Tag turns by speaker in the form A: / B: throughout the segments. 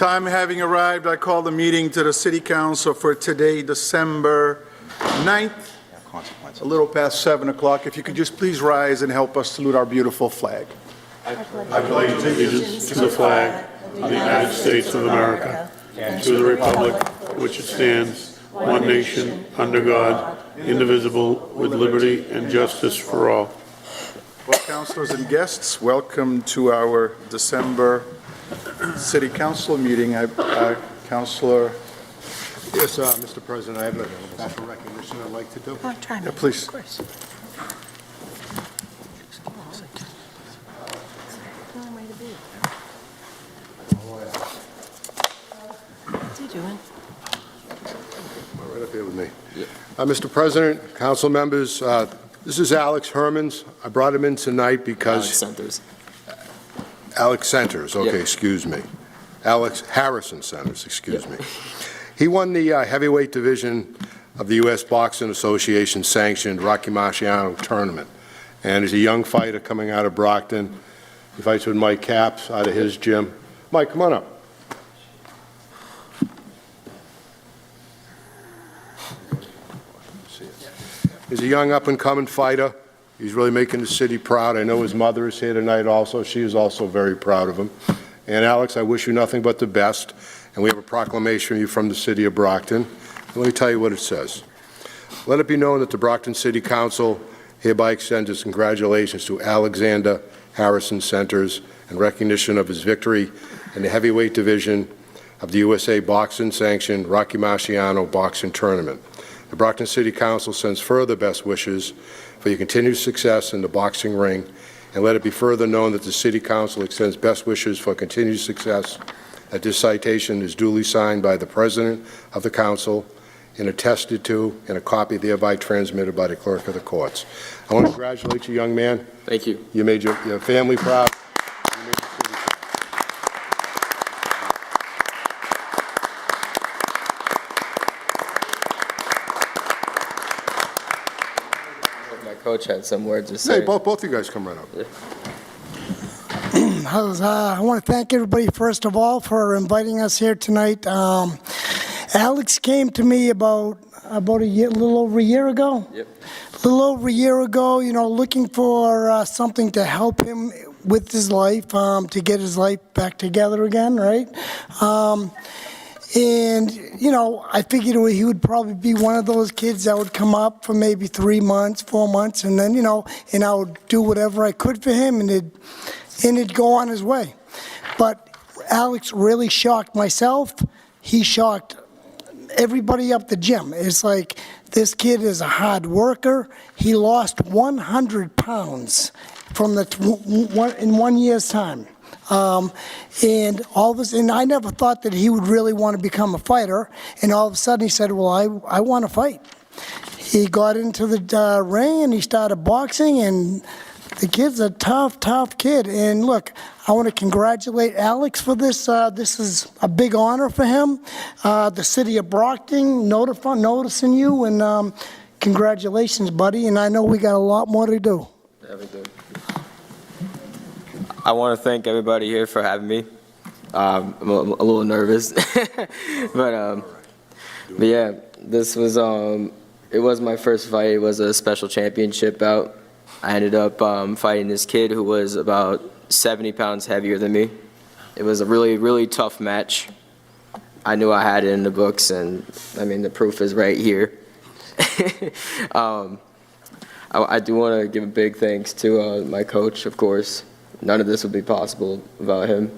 A: Time having arrived, I call the meeting to the City Council for today, December 9th, a little past 7 o'clock. If you could just please rise and help us salute our beautiful flag.
B: I pledge allegiance to the flag of the United States of America and to the republic which it stands, one nation, under God, indivisible, with liberty and justice for all.
A: Well, councilors and guests, welcome to our December City Council meeting. Councilor.
C: Yes, Mr. President, I have a special recognition I'd like to do.
D: Oh, try me.
A: Yeah, please.
D: Of course. What's he doing?
C: Right up here with me. Mr. President, council members, this is Alex Hermans. I brought him in tonight because... Alex Centers, okay,
E: Yep.
C: Excuse me. Alex Harrison Centers, excuse me. He won the heavyweight division of the U.S. Boxing Association sanctioned Rocky Marciano tournament. And he's a young fighter coming out of Brockton. He fights with Mike Capps out of his gym. Mike, come on up. He's a young up-and-coming fighter. He's really making the city proud. I know his mother is here tonight also. She is also very proud of him. And Alex, I wish you nothing but the best. And we have a proclamation from the city of Brockton. Let me tell you what it says. Let it be known that the Brockton City Council hereby extends its congratulations to Alexander Harrison Centers in recognition of his victory in the heavyweight division of the USA Boxing Sanctioned Rocky Marciano Boxing Tournament. The Brockton City Council sends further best wishes for your continued success in the boxing ring, and let it be further known that the City Council extends best wishes for continued success. That this citation is duly signed by the President of the Council and attested to, and a copy thereby transmitted by the Clerk of the Courts. I want to congratulate you, young man.
E: Thank you.
C: You made your family proud.
E: Coach had some words to say.
C: Hey, both of you guys come right up.
E: Yeah.
D: I want to thank everybody, first of all, for inviting us here tonight. Alex came to me about a little over a year ago.
E: Yep.
D: A little over a year ago, looking for something to help him with his life, to get his life back together again, right? And, I figured he would probably be one of those kids that would come up for maybe 3 months, 4 months, and then, and I would do whatever I could for him, and it'd go on his way. But Alex really shocked myself. He shocked everybody up the gym. It's like, this kid is a hard worker. He lost 100 pounds from in 1 year's time. And all this, and I never thought that he would really want to become a fighter. And all of a sudden he said, well, I want to fight. He got into the ring and he started boxing, and the kid's a tough kid. And look, I want to congratulate Alex for this. This is a big honor for him. The city of Brockton noticing you, and congratulations, buddy. And I know we got a lot more to do.
E: Very good. I want to thank everybody here for having me. I'm a little nervous, but yeah, this was it was my first fight. It was a special championship bout. I ended up fighting this kid who was about 70 pounds heavier than me. It was a really tough match. I knew I had it in the books, and I mean the proof is right here. I do want to give a big thanks to my coach, of course. None of this would be possible without him.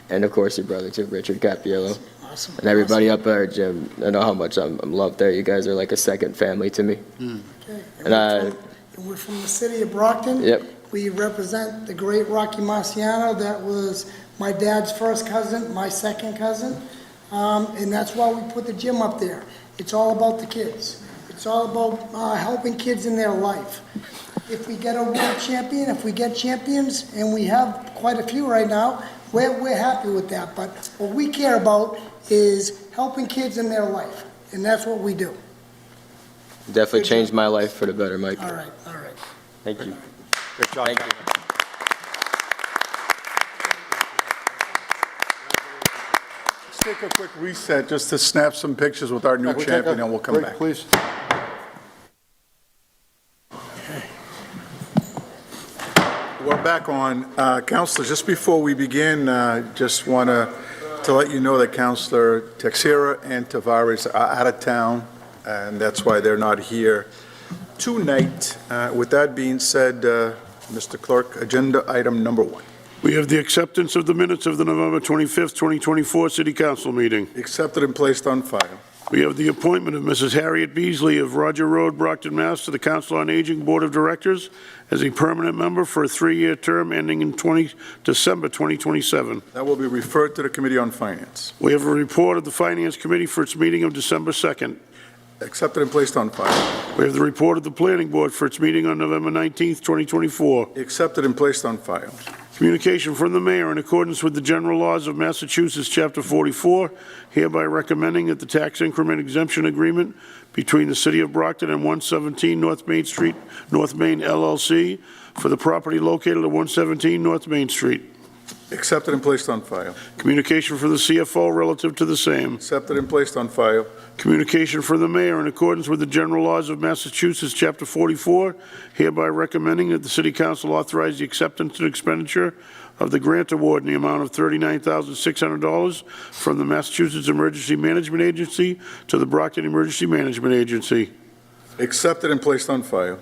E: And of course your brother too, Richard Capiello.
D: Awesome.
E: And everybody up at our gym. I know how much I'm loved there. You guys are like a second family to me.
D: Okay.
E: And
D: we're from the city of Brockton.
E: Yep.
D: We represent the great Rocky Marciano. That was my dad's first cousin, my second cousin. And that's why we put the gym up there. It's all about the kids. It's all about helping kids in their life. If we get a world champion, if we get champions, and we have quite a few right now, we're happy with that. But what we care about is helping kids in their life, and that's what we do.
E: definitely changed my life for the better, Mike.
D: All right.
E: Thank you.
C: Good job.
E: Thank you.
A: take a quick reset just to snap some pictures with our new champion, and we'll come back.
C: Please.
A: We're back on. Counselor, just before we begin, just want to let you know that Counselor Teixeira and Tavares are out of town, and that's why they're not here tonight. With that being said, Mr. Clerk, agenda item number 1.
B: We have the acceptance of the minutes of the November 25th, 2024 City Council meeting.
A: Accepted and placed on file.
B: We have the appointment of Mrs. Harriet Beasley of Roger Road, Brockton, Mass. to the Council on Aging Board of Directors as a permanent member for a 3-year term ending in December 2027.
A: That will be referred to the Committee on Finance.
B: We have a report of the Finance Committee for its meeting of December 2nd.
A: Accepted and placed on file.
B: We have the report of the Planning Board for its meeting on November 19th, 2024.
A: Accepted and placed on file.
B: Communication from the mayor in accordance with the general laws of Massachusetts, Chapter 44, hereby recommending that the tax increment exemption agreement between the City of Brockton and 117 North Main Street, North Main LLC, for the property located at 117 North Main Street.
A: Accepted and placed on file.
B: Communication from the CFO relative to the same.
A: Accepted and placed on file.
B: Communication from the mayor in accordance with the general laws of Massachusetts, Chapter 44, hereby recommending that the City Council authorize the acceptance and expenditure of the grant award in the amount of $39,600 from the Massachusetts Emergency Management Agency to the Brockton Emergency Management Agency.
A: Accepted and placed on file.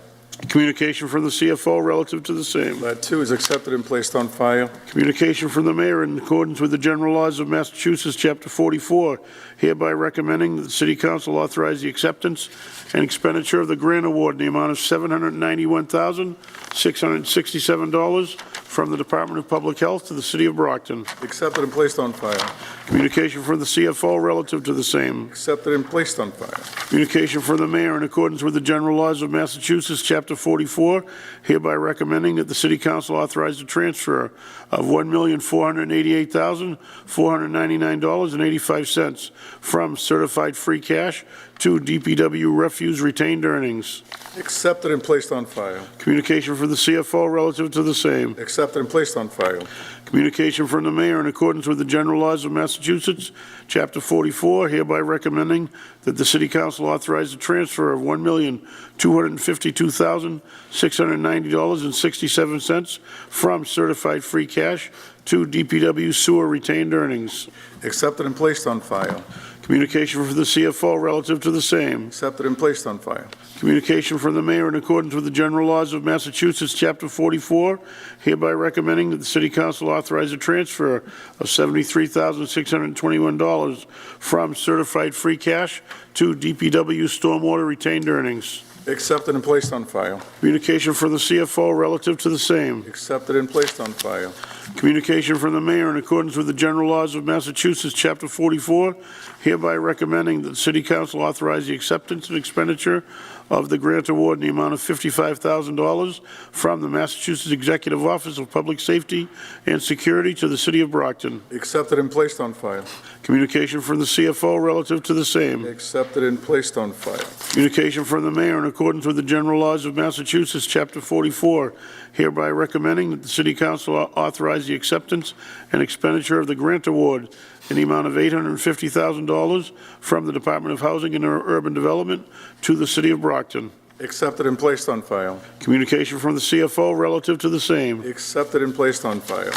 B: Communication from the CFO relative to the same.
A: That too is accepted and placed on file.
B: Communication from the mayor in accordance with the general laws of Massachusetts, Chapter 44, hereby recommending that the City Council authorize the acceptance and expenditure of the grant award in the amount of $791,667 from the Department of Public Health to the City of Brockton.
A: Accepted and placed on file.
B: Communication from the CFO relative to the same.
A: Accepted and placed on file.
B: Communication from the mayor in accordance with the general laws of Massachusetts, Chapter 44, hereby recommending that the City Council authorize the transfer of $1,488,499.85 from certified free cash to DPW refuse retained earnings.
A: Accepted and placed on file.
B: Communication from the CFO relative to the same.
A: Accepted and placed on file.
B: Communication from the mayor in accordance with the general laws of Massachusetts, Chapter 44, hereby recommending that the City Council authorize the transfer of $1,252,690.67 from certified free cash to DPW sewer retained earnings.
A: Accepted and placed on file.
B: Communication from the CFO relative to the same.
A: Accepted and placed on file.
B: Communication from the mayor in accordance with the general laws of Massachusetts, Chapter 44, hereby recommending that the City Council authorize a transfer of $73,621 from certified free cash to DPW stormwater retained earnings.
A: Accepted and placed on file.
B: Communication from the CFO relative to the same.
A: Accepted and placed on file.
B: Communication from the mayor in accordance with the general laws of Massachusetts, Chapter 44, hereby recommending that the City Council authorize the acceptance and expenditure of the grant award in the amount of $55,000 from the Massachusetts Executive Office of Public Safety and Security to the City of Brockton.
A: Accepted and placed on file.
B: Communication from the CFO relative to the same.
A: Accepted and placed on file.
B: Communication from the mayor in accordance with the general laws of Massachusetts, Chapter 44, hereby recommending that the City Council authorize the acceptance and expenditure of the grant award in the amount of $850,000 from the Department of Housing and Urban Development to the City of Brockton.
A: Accepted and placed on file.
B: Communication from the CFO relative to the same.
A: Accepted and placed on file.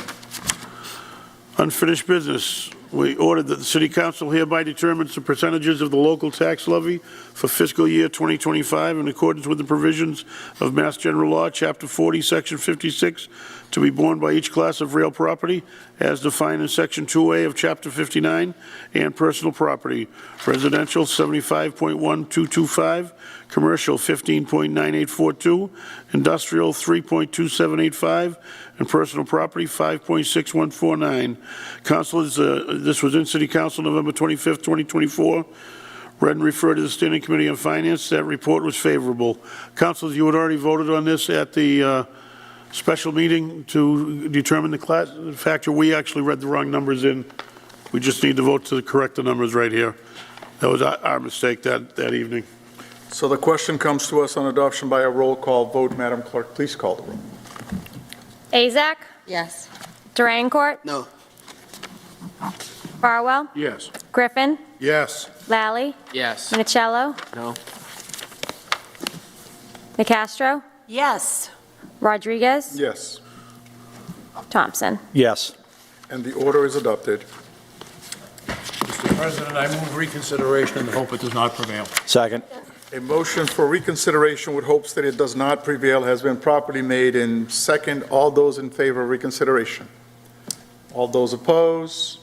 B: Unfinished business. We ordered that the City Council hereby determines the percentages of the local tax levy for fiscal year 2025 in accordance with the provisions of Mass General Law, Chapter 40, Section 56, to be borne by each class of real property as defined in Section 2A of Chapter 59, and personal property. Residential, 75.1225, commercial, 15.9842, industrial, 3.2785, and personal property, 5.6149. Councilors, this was in City Council November 25th, 2024. Read and referred to the Standing Committee on Finance. That report was favorable. Councilors, you had already voted on this at the special meeting to determine the class factor. We actually read the wrong numbers in. We just need to vote to correct the numbers right here. That was our mistake that evening.
A: So the question comes to us on adoption by a roll call vote. Madam Clerk, please call the roll.
F: Azak?
G: Yes.
F: Durancourt?
G: No.
F: Farwell,
B: Yes.
F: Griffin,
C: Yes.
F: Lally,
E: Yes.
F: Minicello,
E: No.
F: Nicastro,
G: Yes.
F: Rodriguez,
A: Yes.
F: Thompson.
H: Yes.
A: And the order is adopted.
B: Mr. President, I move reconsideration in the hope it does not prevail.
H: Second.
A: A motion for reconsideration with hopes that it does not prevail has been properly made in second. All those in favor of reconsideration? All those opposed?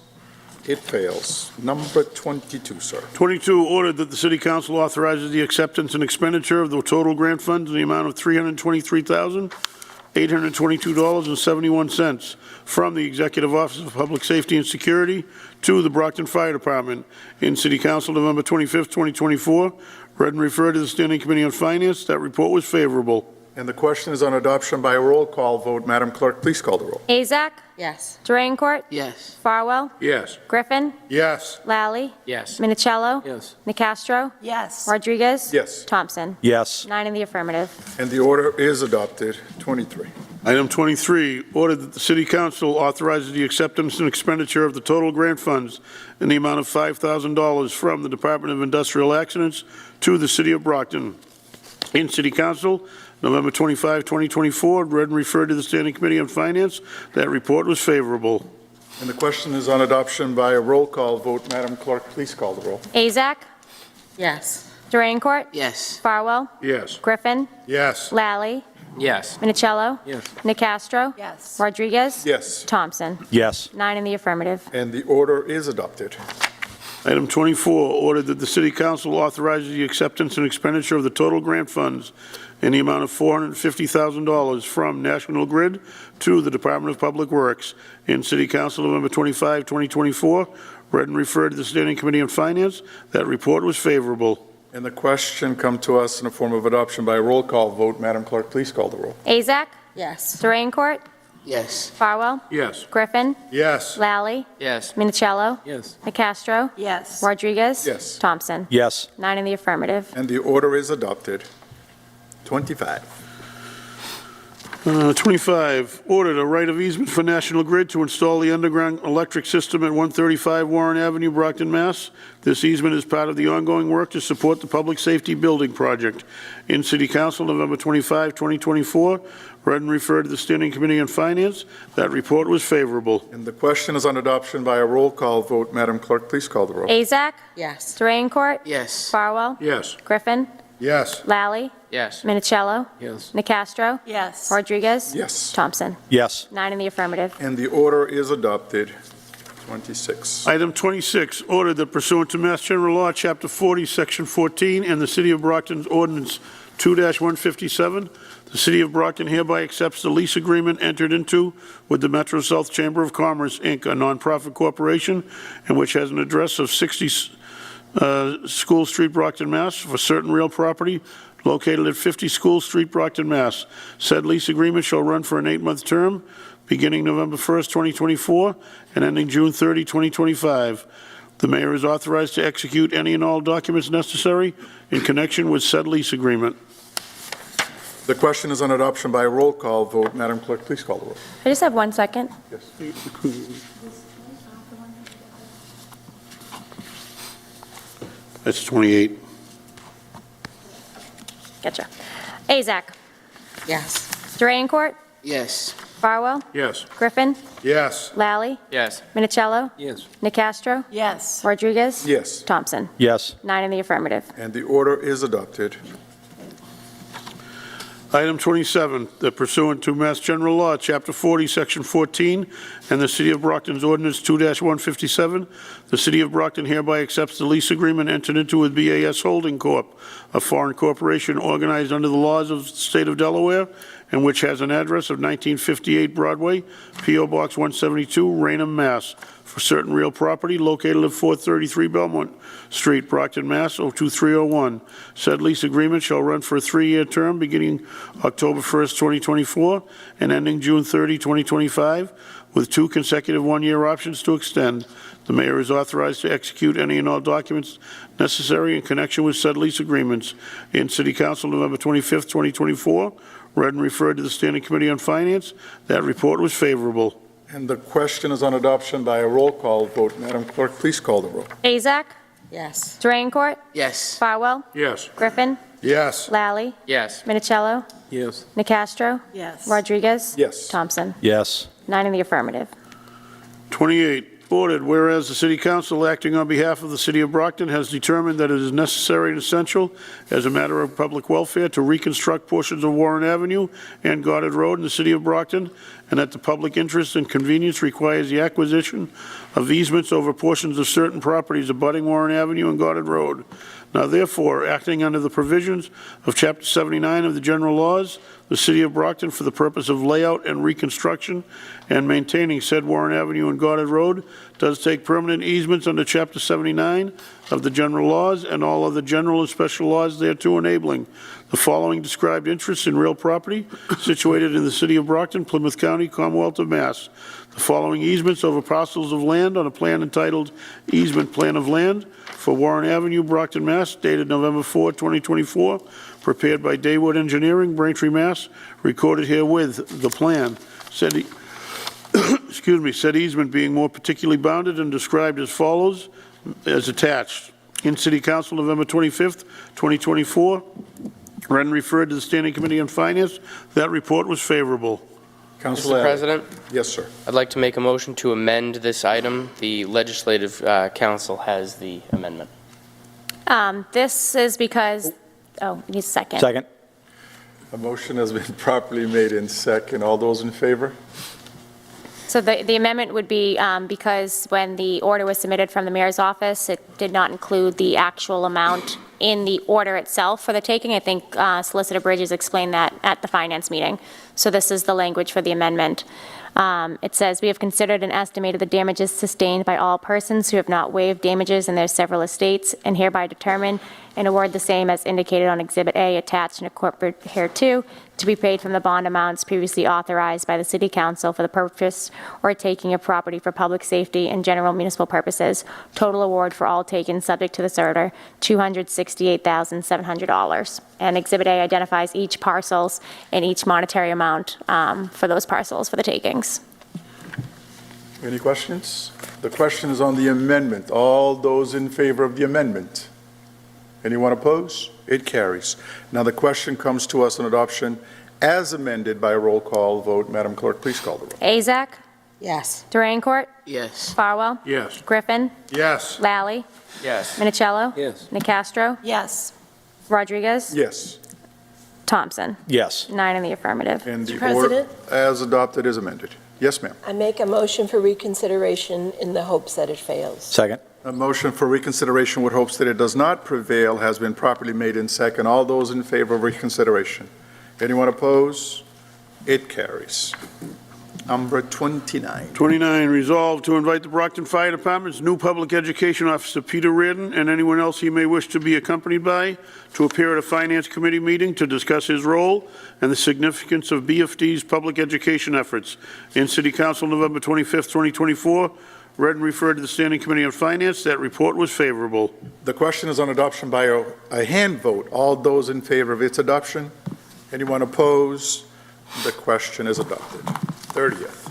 A: It fails. Number 22, sir.
B: 22, ordered that the City Council authorizes the acceptance and expenditure of the total grant funds in the amount of $323,822.71 from the Executive Office of Public Safety and Security to the Brockton Fire Department in City Council November 25th, 2024. Read and referred to the Standing Committee on Finance. That report was favorable.
A: And the question is on adoption by a roll call vote. Madam Clerk, please call the roll.
F: Azak,
G: Yes.
F: Durancourt,
E: Yes.
F: Farwell,
B: Yes.
F: Griffin,
C: Yes.
F: Lally,
E: Yes.
F: Minicello,
E: Yes.
F: Nicastro,
G: Yes.
F: Rodriguez,
A: Yes.
F: Thompson.
H: Yes.
F: 9 in the affirmative.
A: And the order is adopted. 23.
B: Item 23, ordered that the City Council authorizes the acceptance and expenditure of the total grant funds in the amount of $5,000 from the Department of Industrial Accidents to the City of Brockton. In City Council, November 25, 2024, read and referred to the Standing Committee on Finance. That report was favorable.
A: And the question is on adoption by a roll call vote. Madam Clerk, please call the roll.
F: Azak,
G: Yes.
F: Durancourt,
E: Yes.
F: Farwell,
B: Yes.
F: Griffin,
C: Yes.
F: Lally,
E: Yes.
F: Minicello,
E: Yes.
F: Nicastro,
G: Yes.
F: Rodriguez,
A: Yes.
F: Thompson.
H: Yes.
F: 9 in the affirmative.
A: And the order is adopted.
B: Item 24, ordered that the City Council authorizes the acceptance and expenditure of the total grant funds in the amount of $450,000 from National Grid to the Department of Public Works in City Council November 25, 2024. Read and referred to the Standing Committee on Finance. That report was favorable.
A: And the question come to us in the form of adoption by a roll call vote. Madam Clerk, please call the roll.
F: Azak,
G: Yes.
F: Durancourt,
E: Yes.
F: Farwell,
B: Yes.
F: Griffin,
C: Yes.
F: Lally,
E: Yes.
F: Minicello,
E: Yes.
F: Nicastro,
G: Yes.
F: Rodriguez,
A: Yes.
F: Thompson.
H: Yes.
F: 9 in the affirmative.
A: And the order is adopted. 25.
B: 25, ordered a right of easement for National Grid to install the underground electric system at 135 Warren Avenue, Brockton, Mass. This easement is part of the ongoing work to support the public safety building project. In City Council, November 25, 2024, read and referred to the Standing Committee on Finance. That report was favorable.
A: And the question is on adoption by a roll call vote. Madam Clerk, please call the roll.
F: Azak,
G: Yes.
F: Durancourt,
E: Yes.
F: Farwell,
B: Yes.
F: Griffin,
C: Yes.
F: Lally,
E: Yes.
F: Minicello,
E: Yes.
F: Nicastro,
G: Yes.
F: Rodriguez,
A: Yes.
F: Thompson.
H: Yes.
F: 9 in the affirmative.
A: And the order is adopted. 26.
B: Item 26, ordered that pursuant to Mass General Law, Chapter 40, Section 14, and the City of Brockton's Ordinance 2-157, the City of Brockton hereby accepts the lease agreement entered into with the Metro South Chamber of Commerce, Inc., a nonprofit corporation, and which has an address of 60 School Street, Brockton, Mass., for certain real property located at 50 School Street, Brockton, Mass. Said lease agreement shall run for an 8-month term, beginning November 1st, 2024, and ending June 30, 2025. The mayor is authorized to execute any and all documents necessary in connection with said lease agreement.
A: The question is on adoption by a roll call vote. Madam Clerk, please call the roll.
F: I just have 1 second.
A: Yes.
B: That's 28.
F: Gotcha. Azak,
G: Yes.
F: Durancourt,
E: Yes.
F: Farwell,
B: Yes.
F: Griffin,
C: Yes.
F: Lally,
E: Yes.
F: Minicello,
E: Yes.
F: Nicastro,
G: Yes.
F: Rodriguez,
A: Yes.
F: Thompson.
H: Yes.
F: 9 in the affirmative.
A: And the order is adopted.
B: Item 27, that pursuant to Mass General Law, Chapter 40, Section 14, and the City of Brockton's Ordinance 2-157, the City of Brockton hereby accepts the lease agreement entered into with BAS Holding Corp., a foreign corporation organized under the laws of the state of Delaware, and which has an address of 1958 Broadway, P.O. Box 172, Raynham, Mass., for certain real property located at 433 Belmont Street, Brockton, Mass. 02301. Said lease agreement shall run for a 3-year term beginning October 1st, 2024, and ending June 30, 2025, with 2 consecutive 1-year options to extend. The mayor is authorized to execute any and all documents necessary in connection with said lease agreements. In City Council, November 25th, 2024, read and referred to the Standing Committee on Finance. That report was favorable.
A: And the question is on adoption by a roll call vote. Madam Clerk, please call the roll.
F: Azak?
G: Yes.
F: Drayencourt?
E: Yes.
F: Farwell?
B: Yes.
F: Griffin?
C: Yes.
F: Lally?
E: Yes.
F: Minicello?
B: Yes.
F: Nacastro?
G: Yes.
F: Rodriguez?
A: Yes.
F: Thompson?
H: Yes.
F: 9 in the affirmative.
B: 28, ordered, whereas the City Council, acting on behalf of the City of Brockton, has determined that it is necessary and essential as a matter of public welfare to reconstruct portions of Warren Avenue and Goddard Road in the City of Brockton, and that the public interest and convenience requires the acquisition of easements over portions of certain properties abutting Warren Avenue and Goddard Road. Now therefore, acting under the provisions of Chapter 79 of the General Laws, the City of Brockton, for the purpose of layout and reconstruction and maintaining said Warren Avenue and Goddard Road, does take permanent easements under Chapter 79 of the General Laws and all other general and special laws thereto enabling the following described interests in real property situated in the City of Brockton, Plymouth County, Commonwealth of Mass. The following easements over parcels of land on a plan entitled Easement Plan of Land for Warren Avenue, Brockton, Mass., dated November 4, 2024, prepared by Daywood Engineering, Braintree, Mass., recorded herewith the plan. Said easement being more particularly bounded and described as follows, as attached. In City Council, November 25th, 2024, read and referred to the Standing Committee on Finance. That report was favorable.
A: Councilor
I: Mr. President,
A: Yes, sir.
I: I'd like to make a motion to amend this item. The Legislative Council has the amendment.
F: This is because, oh, you need a second.
H: Second.
A: A motion has been properly made in second. All those in favor?
F: So the amendment would be because when the order was submitted from the mayor's office, it did not include the actual amount in the order itself for the taking. I think Solicitor Bridges explained that at the finance meeting. So this is the language for the amendment. It says, "We have considered and estimated the damages sustained by all persons who have not waived damages in their several estates, and hereby determine and award the same as indicated on Exhibit A attached and incorporated hereto, to be paid from the bond amounts previously authorized by the City Council for the purchase or taking of property for public safety and general municipal purposes. Total award for all taken subject to this order, $268,700. And Exhibit A identifies each parcels and each monetary amount for those parcels for the takings.
A: Any questions? The question is on the amendment. All those in favor of the amendment? Anyone opposed? It carries. Now the question comes to us on adoption as amended by a roll call vote. Madam Clerk, please call the roll.
F: Azak?
G: Yes.
F: Drayencourt?
E: Yes.
F: Farwell?
B: Yes.
F: Griffin?
C: Yes.
F: Lally?
I: Yes.
F: Minicello?
E: Yes.
F: Nacastro?
G: Yes.
F: Rodriguez?
A: Yes.
F: Thompson?
H: Yes.
F: 9 in the affirmative.
A: And the
J: Mr. President?
A: order as adopted is amended. Yes, ma'am.
J: I make a motion for reconsideration in the hopes that it fails.
H: Second.
A: A motion for reconsideration with hopes that it does not prevail has been properly made in second. All those in favor of reconsideration? Anyone opposed? It carries. Number 29.
B: 29, resolved to invite the Brockton Fire Department's new Public Education Officer, Peter Reardon, and anyone else he may wish to be accompanied by, to appear at a Finance Committee meeting to discuss his role and the significance of BFD's public education efforts. In City Council, November 25th, 2024, read and referred to the Standing Committee on Finance. That report was favorable.
A: The question is on adoption by a hand vote. All those in favor of its adoption? Anyone opposed? The question is adopted. 30th.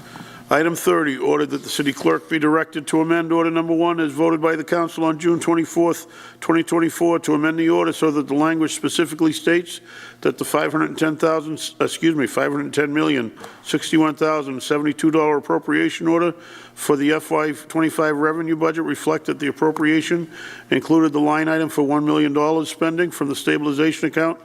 B: Item 30, ordered that the city clerk be directed to amend order number 1 as voted by the council on June 24th, 2024, to amend the order so that the language specifically states that the $510,061,072 appropriation order for the FY25 revenue budget reflect that the appropriation included the line item for $1 million spending from the stabilization account,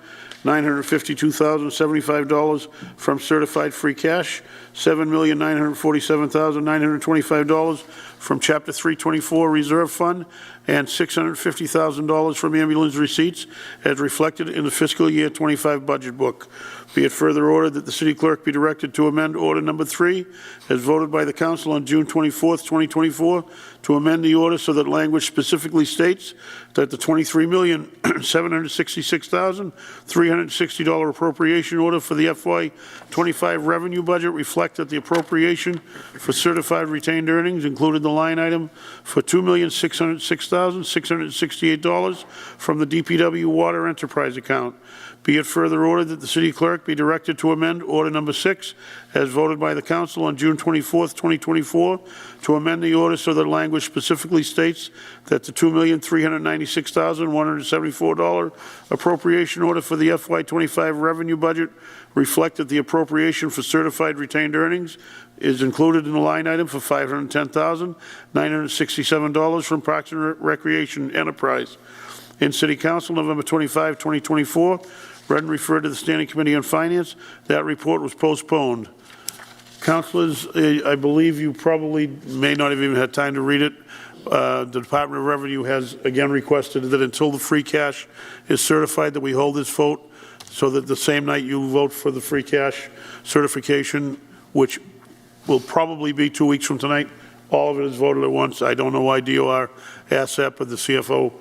B: $952,075 from certified free cash, $7,947,925 from Chapter 324 Reserve Fund, and $650,000 from ambulance receipts as reflected in the fiscal year 25 budget book. Be it further ordered that the city clerk be directed to amend order number 3 as voted by the council on June 24th, 2024, to amend the order so that language specifically states that the $23,766,360 appropriation order for the FY25 revenue budget reflect that the appropriation for certified retained earnings included the line item for $2,606,668 from the DPW Water Enterprise account. Be it further ordered that the city clerk be directed to amend Order Number 6, as voted by the council on June 24th, 2024, to amend the order so that language specifically states that the $2,396,174 appropriation order for the FY25 revenue budget reflect that the appropriation for certified retained earnings is included in the line item for $510,967 from Parks and Recreation Enterprise. In City Council, November 25, 2024, read and referred to the Standing Committee on Finance. That report was postponed. Councilors, I believe you probably may not have even had time to read it. The Department of Revenue has again requested that until the free cash is certified, that we hold this vote, so that the same night you vote for the free cash certification, which will probably be 2 weeks from tonight, all of it is voted at once. I don't know why DOR asked that, but the CFO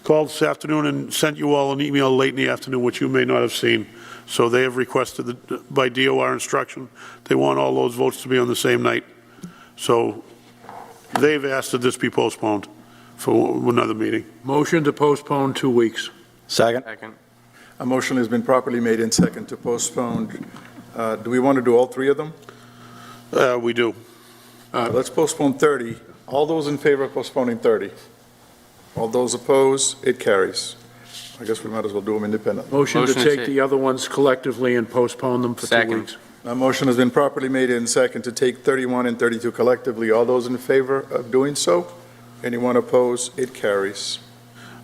B: called this afternoon and sent you all an email late in the afternoon, which you may not have seen. So they have requested that by DOR instruction, they want all those votes to be on the same night. So they've asked that this be postponed for another meeting.
H: Motion to postpone 2 weeks.
A: Second.
I: Second.
A: A motion has been properly made in second to postpone. Do we want to do all three of them?
B: We do.
A: Let's postpone 30. All those in favor of postponing 30? All those opposed? It carries. I guess we might as well do them independently.
H: Motion to
I: Motion to
H: take
I: take-
H: the other ones collectively and postpone them for 2
I: Second.
H: weeks.
A: A motion has been properly made in second to take 31 and 32 collectively. All those in favor of doing so? Anyone opposed? It carries.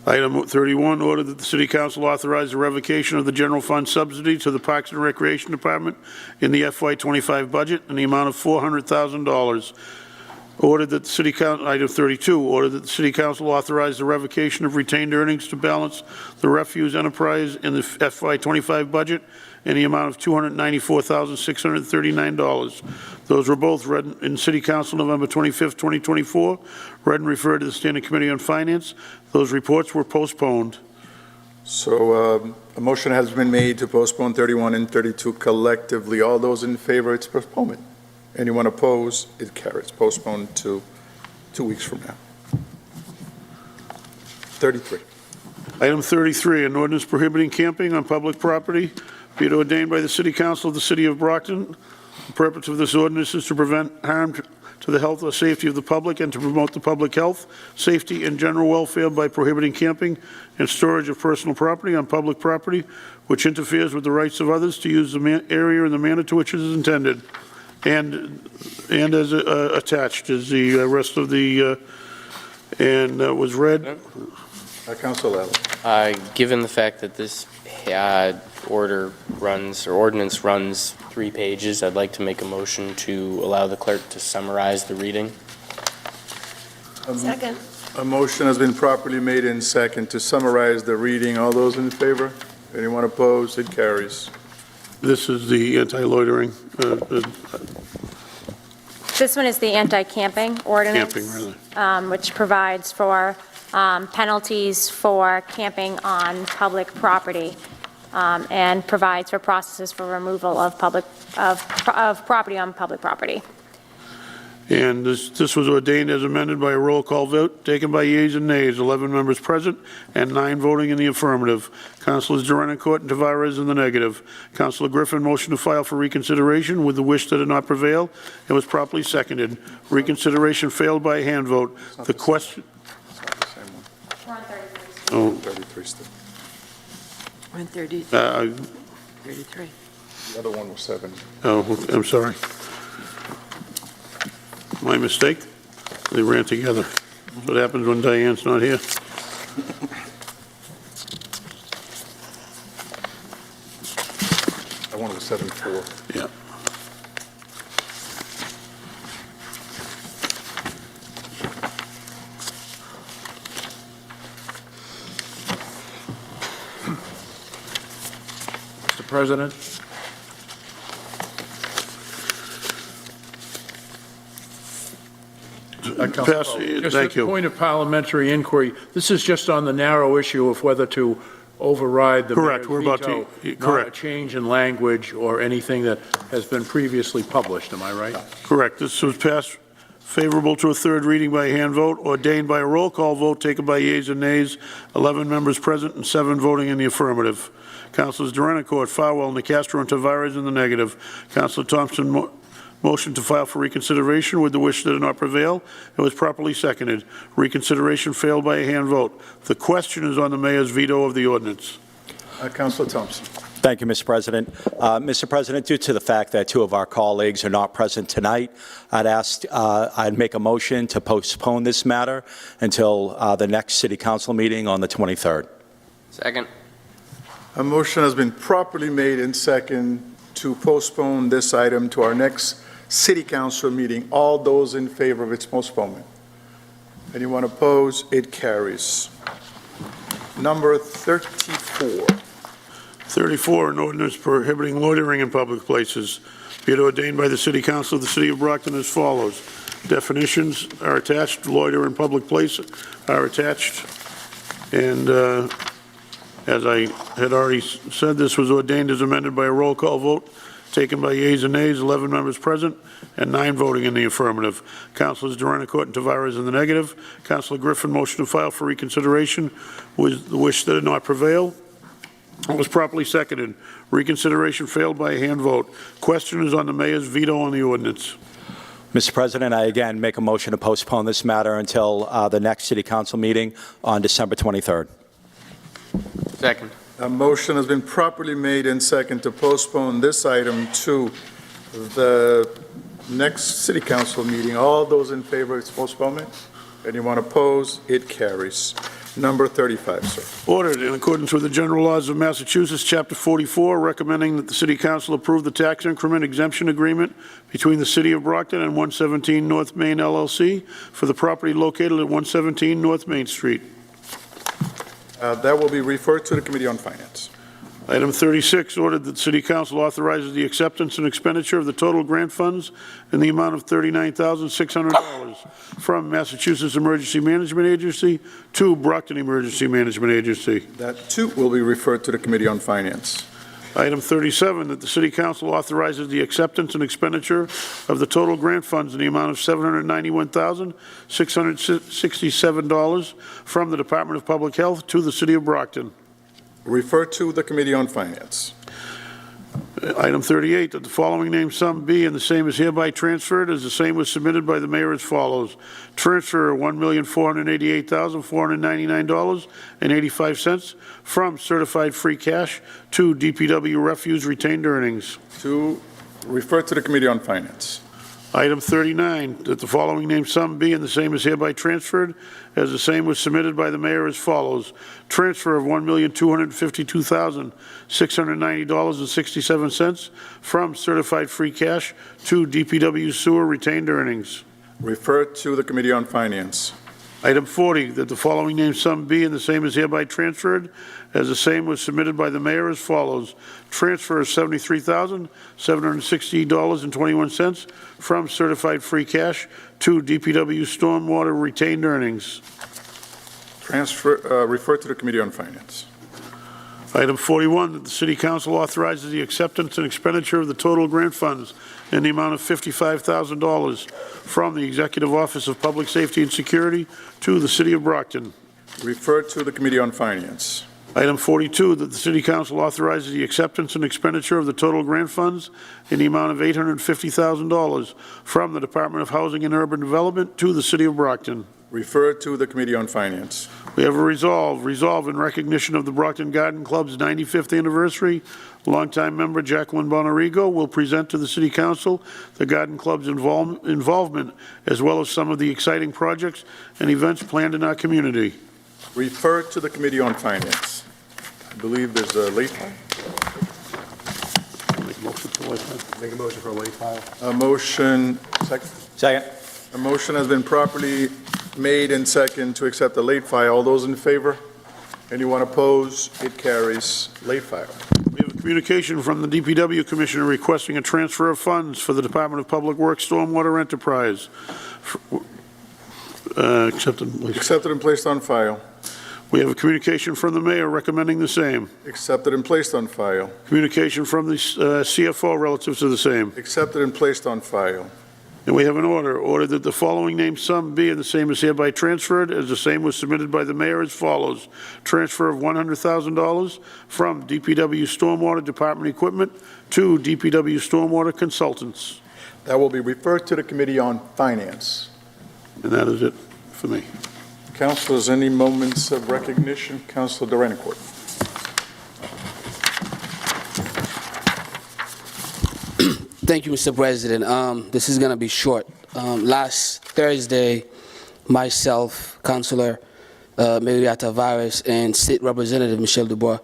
B: Item 31, order that the City Council authorize the revocation of the general fund subsidy to the Parks and Recreation Department in the FY25 budget in the amount of $400,000. Ordered that the City Council, item 32, ordered that the City Council authorize the revocation of retained earnings to balance the refuse enterprise in the FY25 budget in the amount of $294,639. Those were both read in City Council November 25th, 2024, read and referred to the Standing Committee on Finance. Those reports were postponed.
A: So a motion has been made to postpone 31 and 32 collectively. All those in favor, it's postponement. Anyone opposed? It carries. Postponed to 2 weeks from now. 33.
B: Item 33, an ordinance prohibiting camping on public property, be it ordained by the City Council of the City of Brockton. The purpose of this ordinance is to prevent harm to the health or safety of the public and to promote the public health, safety, and general welfare by prohibiting camping and storage of personal property on public property, which interferes with the rights of others to use the area in the manner to which it is intended. And as attached is the rest of the, and was read.
A: Council Allen.
I: Given the fact that this ordinance runs 3 pages, I'd like to make a motion to allow the clerk to summarize the reading.
J: Second.
A: A motion has been properly made in second to summarize the reading. All those in favor? Anyone opposed? It carries.
B: This is the anti-loitering,
F: This one is the anti-camping ordinance.
B: camping, rather.
F: Which provides for penalties for camping on public property, and provides for processes for removal of property on public property.
B: And this was ordained as amended by a roll call vote taken by yeas and nays, 11 members present and 9 voting in the affirmative. Councilors Duranencourt and Tavares in the negative. Councilor Griffin motion to file for reconsideration with the wish that it not prevail. It was properly seconded. Reconsideration failed by a hand vote. The question.
A: It's not the same one.
F: We're on 33.
B: Oh,
A: 33 still.
G: We're in 33. 33.
A: The other one was 7.
B: oh, I'm sorry. My mistake. They ran together. That's what happens when Diane's not here.
A: That one was 7-4.
B: Yeah.
H: Mr. President?
B: Pass,
H: Just
B: thank
H: a
B: you.
H: point of parliamentary inquiry. This is just on the narrow issue of whether to override the
B: Correct,
H: mayor's
B: we're about to-
H: veto,
B: correct.
H: not a change in language or anything that has been previously published. Am I right?
B: Correct. This was passed favorable to a third reading by hand vote, ordained by a roll call vote taken by yeas and nays, 11 members present and 7 voting in the affirmative. Councilors Drenoncourt, Farwell, Nacastro, and Tavares in the negative. Councilor Thompson motion to file for reconsideration with the wish that it not prevail. It was properly seconded. Reconsideration failed by a hand vote. The question is on the mayor's veto of the ordinance.
A: Councilor Thompson.
K: Thank you, Mr. President. Mr. President, due to the fact that two of our colleagues are not present tonight, I'd make a motion to postpone this matter until the next City Council meeting on the 23rd.
I: Second.
A: A motion has been properly made and second to postpone this item to our next City Council meeting. All those in favor of its postponement? Anyone opposed? It carries. Number 34.
B: 34, an ordinance prohibiting loitering in public places. Be it ordained by the City Council of the City of Brockton as follows. Definitions are attached. Loiter in public places are attached. And as I had already said, this was ordained as amended by a roll call vote taken by yeas and nays, 11 members present, and 9 voting in the affirmative. Councilors Drenoncourt and Tavares in the negative. Councilor Griffin motion to file for reconsideration with the wish that it not prevail. It was properly seconded. Reconsideration failed by a hand vote. Question is on the mayor's veto on the ordinance.
K: Mr. President, I again make a motion to postpone this matter until the next City Council meeting on December 23rd.
I: Second.
A: A motion has been properly made and second to postpone this item to the next City Council meeting. All those in favor of its postponement? Anyone opposed? It carries. Number 35, sir.
B: Ordered in accordance with the general laws of Massachusetts, Chapter 44, recommending that the City Council approve the tax increment exemption agreement between the City of Brockton and 117 North Main LLC for the property located at 117 North Main Street.
A: That will be referred to the Committee on Finance.
B: Item 36, ordered that the City Council authorizes the acceptance and expenditure of the total grant funds in the amount of $39,600 from Massachusetts Emergency Management Agency to Brockton Emergency Management Agency.
A: That, too, will be referred to the Committee on Finance.
B: Item 37, that the City Council authorizes the acceptance and expenditure of the total grant funds in the amount of $791,667 from the Department of Public Health to the City of Brockton.
A: Refer to the Committee on Finance.
B: Item 38, that the following named sum be and the same is hereby transferred as the same was submitted by the mayor as follows. Transfer $1,488,499.85 from certified free cash to DPW refuse retained earnings.
A: To refer to the Committee on Finance.
B: Item 39, that the following named sum be and the same is hereby transferred as the same was submitted by the mayor as follows. Transfer of $1,252,690.67 from certified free cash to DPW sewer retained earnings.
A: Refer to the Committee on Finance.
B: Item 40, that the following named sum be and the same is hereby transferred as the same was submitted by the mayor as follows. Transfer of $73,760.21 from certified free cash to DPW stormwater retained earnings.
A: Refer to the Committee on Finance.
B: Item 41, that the City Council authorizes the acceptance and expenditure of the total grant funds in the amount of $55,000 from the Executive Office of Public Safety and Security to the City of Brockton.
A: Refer to the Committee on Finance.
B: Item 42, that the City Council authorizes the acceptance and expenditure of the total grant funds in the amount of $850,000 from the Department of Housing and Urban Development to the City of Brockton.
A: Refer to the Committee on Finance.
B: We have a resolve in recognition of the Brockton Garden Club's 95th anniversary. Longtime member Jacqueline Bonarigo will present to the City Council the Garden Club's involvement, as well as some of the exciting projects and events planned in our community.
A: Refer to the Committee on Finance. I believe there's a late file.
C: Make a motion for a late file.
A: A motion, second?
K: Second.
A: A motion has been properly made and second to accept the late file. All those in favor? Anyone opposed? It carries. Late file.
B: We have a communication from the DPW Commissioner requesting a transfer of funds for the Department of Public Works Stormwater Enterprise. Accepted
A: Accepted and placed on file.
B: We have a communication from the mayor recommending the same.
A: Accepted and placed on file.
B: Communication from the CFO relative to the same.
A: Accepted and placed on file.
B: And we have an order that the following named sum be and the same is hereby transferred as the same was submitted by the mayor as follows. Transfer of $100,000 from DPW Stormwater Department Equipment to DPW Stormwater Consultants.
A: That will be referred to the Committee on Finance.
B: And that is it for me.
A: Councilors, any moments of recognition? Councilor Durancourt.
L: Thank you, Mr. President. This is going to be short. Last Thursday, myself, Councilor Maria Tavares, and State Representative Michelle Dubois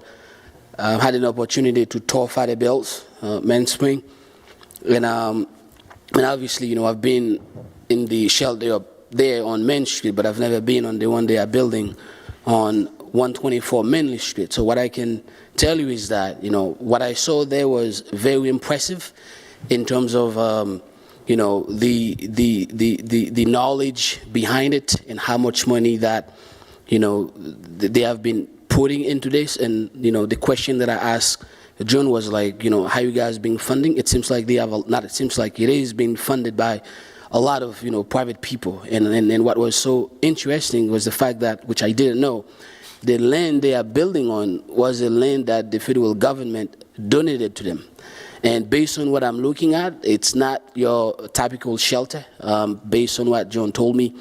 L: had an opportunity to tour Friday Bills, Main Spring. And obviously, you know, I've been in the shelter up there on Main Street, but I've never been on the one they are building on 124 Manley Street. So what I can tell you is that, you know, what I saw there was very impressive in terms of, you know, the knowledge behind it and how much money that, you know, they have been putting into this. And, you know, the question that I asked John was like, you know, how you guys being funding? It seems like they have, it seems like it is being funded by a lot of, you know, private people. And what was so interesting was the fact that, which I didn't know, the land they are building on was a land that the federal government donated to them. And based on what I'm looking at, it's not your typical shelter. Based on what John told me,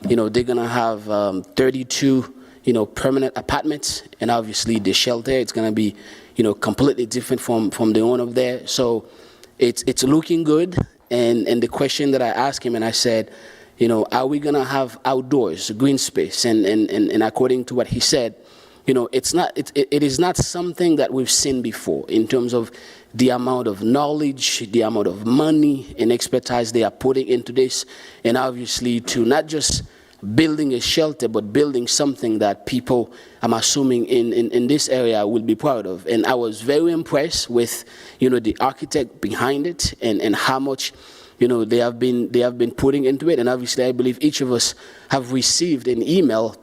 L: you know, they're gonna have 32, you know, permanent apartments, and obviously the shelter, it's gonna be, you know, completely different from the owner there. So it's looking good. And the question that I asked him, and I said, you know, are we gonna have outdoors, green space? And according to what he said, you know, it is not something that we've seen before in terms of the amount of knowledge, the amount of money and expertise they are putting into this, and obviously to not just building a shelter, but building something that people, I'm assuming, in this area will be proud of. And I was very impressed with, you know, the architect behind it and how much, you know, they have been putting into it. And obviously, I believe each of us have received an email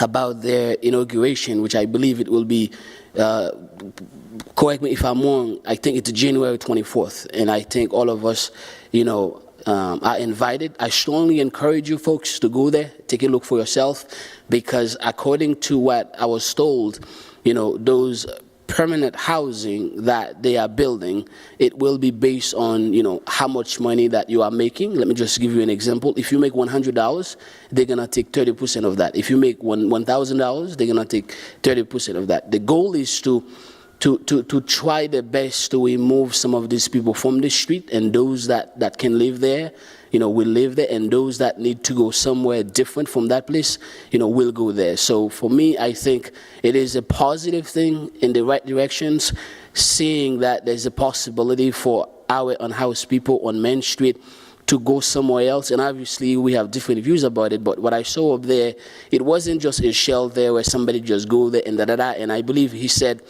L: about their inauguration, which I believe it will be, correct me if I'm wrong, I think it's January 24th. And I think all of us, you know, are invited. I strongly encourage you folks to go there, take a look for yourself, because according to what I was told, you know, those permanent housing that they are building, it will be based on, you know, how much money that you are making. Let me just give you an example. If you make $100, they're gonna take 30% of that. If you make $1,000, they're gonna take 30% of that. The goal is to try the best to remove some of these people from the street, and those that can live there, you know, will live there, and those that need to go somewhere different from that place, you know, will go there. So for me, I think it is a positive thing in the right directions, seeing that there's a possibility for our unhoused people on Main Street to go somewhere else. And obviously we have different views about it, but what I saw up there, it wasn't just a shelter where somebody just go there and da-da-da. And I believe he said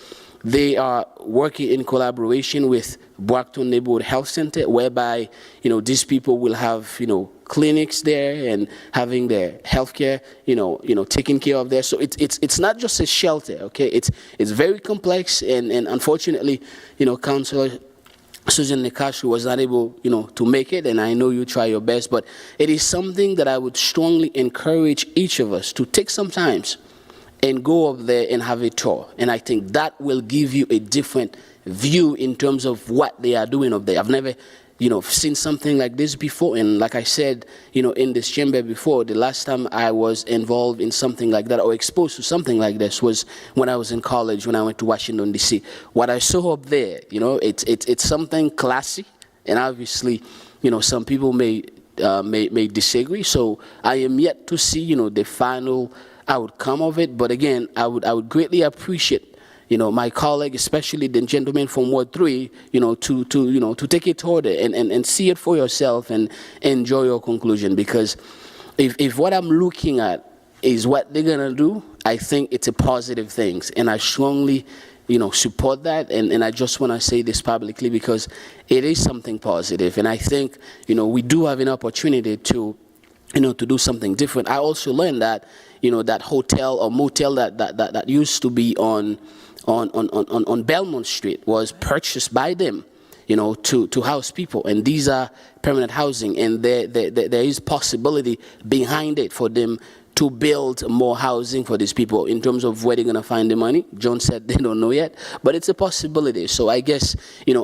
L: they are working in collaboration with Brockton Neighborhood Health Center, whereby, you know, these people will have, you know, clinics there and having their healthcare, you know, taken care of there. So it's not just a shelter, okay? It's very complex, and unfortunately, you know, Councilor Susan Nicastro was not able, you know, to make it, and I know you try your best, but it is something that I would strongly encourage each of us to take some time and go up there and have a tour. And I think that will give you a different view in terms of what they are doing up there. I've never, you know, seen something like this before. And like I said, you know, in this chamber before, the last time I was involved in something like that or exposed to something like this was when I was in college, when I went to Washington, D.C. What I saw up there, you know, it's something classy. And obviously, you know, some people may disagree. So I am yet to see, you know, the final outcome of it. But again, I would greatly appreciate, you know, my colleague, especially the gentleman from Ward 3, you know, to take it toward it and see it for yourself and enjoy your conclusion. Because if what I'm looking at is what they're gonna do, I think it's a positive thing, and I strongly, you know, support that. And I just want to say this publicly because it is something positive, and I think, you know, we do have an opportunity to, you know, to do something different. I also learned that, you know, that hotel or motel that used to be on Belmont Street was purchased by them, to house people. And these are permanent housing, and there is possibility behind it for them to build more housing for these people. In terms of where they're going to find the money, John said they don't know yet, but it's a possibility. So I guess,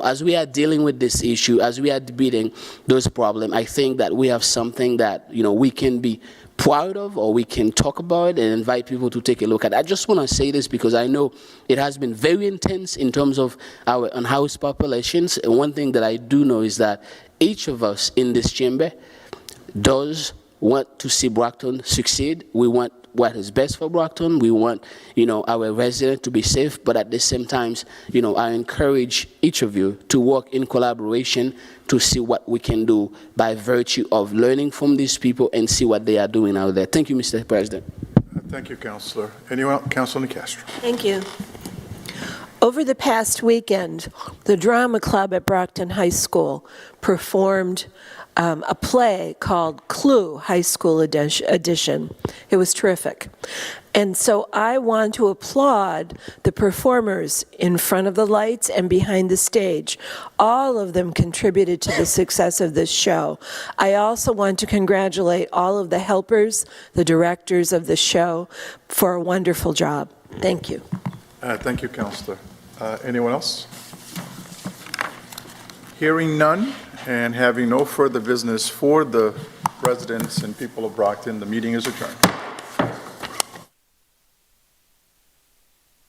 L: as we are dealing with this issue, as we are debating those problems, I think that we have something that, we can be proud of, or we can talk about and invite people to take a look at. I just want to say this because I know it has been very intense in terms of our unhoused populations. And one thing that I do know is that each of us in this chamber does want to see Brockton succeed. We want what is best for Brockton. We want, our residents to be safe, but at the same time, I encourage each of you to work in collaboration to see what we can do by virtue of learning from these people and see what they are doing out there. Thank you, Mr. President.
A: Thank you, Councilor. Anyone else? Councilor Nicastro.
J: Thank you. Over the past weekend, the drama club at Brockton High School performed a play called Clue High School Edition. It was terrific. And so I want to applaud the performers in front of the lights and behind the stage. All of them contributed to the success of this show. I also want to congratulate all of the helpers, the directors of the show, for a wonderful job. Thank you.
A: Thank you, Councilor. Anyone else? Hearing none and having no further business for the residents and people of Brockton, the meeting is adjourned.